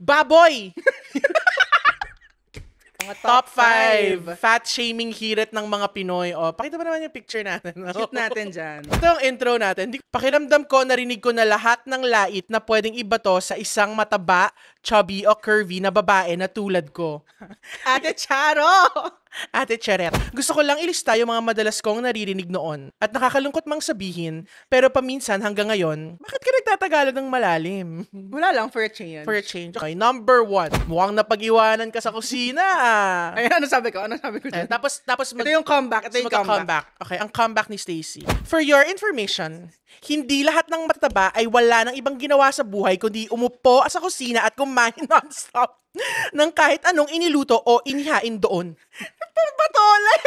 Baboy! Top 5 fat shaming hirit ng mga Pinoy. O, pakita mo naman yung picture natin. Cute natin dyan. Ito ang intro natin. Pakiramdam ko, narinig ko na lahat ng lait na pwedeng ibato sa isang mataba, chubby o curvy na babae na tulad ko. Ate Charo! Ate Charet, gusto ko lang ilista yung mga madalas kong naririnig noon. At nakakalungkot mang sabihin, pero paminsan hanggang ngayon, bakit ka nagtatagalog ng malalim? Wala lang, for a change. For a change. Okay, number 1. Mukhang napag-iwanan ka sa kusina. Ay, ano sabi ko? Ay, tapos ito yung comeback. Ito yung comeback. Okay, ang comeback ni Stacy. For your information, hindi lahat ng mataba ay wala ng ibang ginawa sa buhay kundi umupo sa kusina at kumain non-stop ng kahit anong iniluto o inihain doon. Pagpatolay!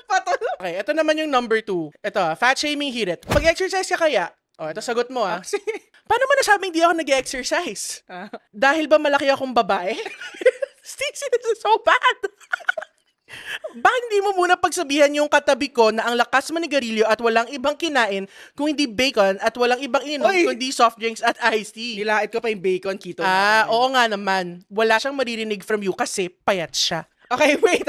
Pagpatolay! Okay, ito naman yung number 2. Ito, fat shaming hirit. Pag-exercise ka kaya? Oh, ito sagot mo ah. Paano mo nasabing di ako nag-exercise? Dahil ba malaki akong babae? Stacy, this is so bad. Bakit hindi mo muna pagsabihan yung katabi ko na ang lakas manigarilyo at walang ibang kinain kung hindi bacon at walang ibang ininom kundi soft drinks at iced tea? Nilait ko pa yung bacon, keto. Oo nga naman. Wala siyang maririnig from you kasi payat siya. Okay, wait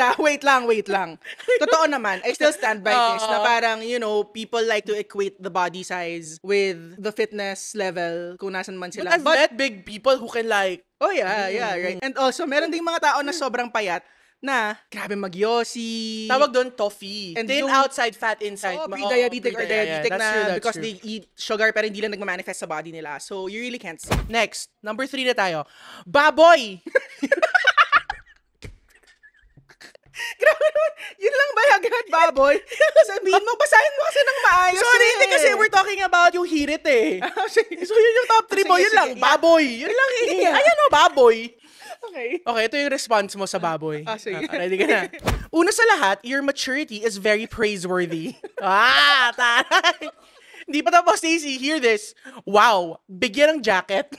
lang. Totoo naman, I still stand by this na parang, you know, people like to equate the body size with the fitness level kung nasan man sila. But I've met big people who can like... Oh yeah, right. And also, meron ding mga tao na sobrang payat na grabe magyosi. Tawag doon toffee. And thin outside, fat inside. Pre-diabetic or diabetic that's because true. they eat sugar pero hindi lang nagma-manifest sa body nila. So, you really can't see. Next, number 3 na tayo. Baboy! Grabe naman. Yun lang ba agad, baboy? Sabihin mo, basahin mo kasi ng maayos. Sorry, hindi kasi we're talking about yung hirit eh. So yun yung top 3 mo, yun lang, baboy. Yun lang eh. Ayan o, baboy. Okay, ito yung response mo sa baboy. Sige. Ready ka na? Una sa lahat, your maturity is very praiseworthy. Taray. Hindi pa tapos, Stacey, hear this. Wow, bigyan ng jacket.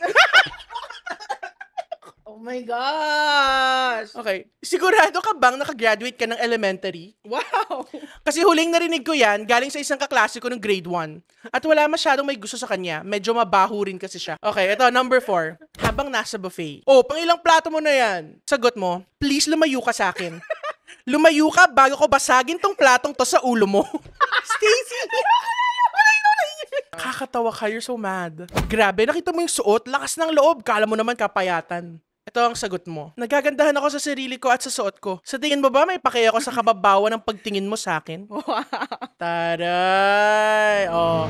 Oh my gosh! Okay, sigurado ka bang nakagraduate ka ng elementary? Wow! Kasi huling narinig ko yan, galing sa isang kaklase ko ng grade 1. At wala masyadong may gusto sa kanya. Medyo mabaho rin kasi siya. Okay, ito, number 4. Habang nasa buffet. Oh, pang ilang plato mo na yan? Sagot mo, please lumayo ka sa akin. Lumayo ka bago ko basagin tong platong to sa ulo mo. Stacy! Kakatawa ka, you're so mad. Grabe, nakita mo yung suot, lakas ng loob, kala mo naman kapayatan. Ito ang sagot mo. Nagagandahan ako sa sarili ko at sa suot ko. Sa tingin mo ba may pake ako sa kababawan ng pagtingin mo sa akin? Wow! Taray! Oh.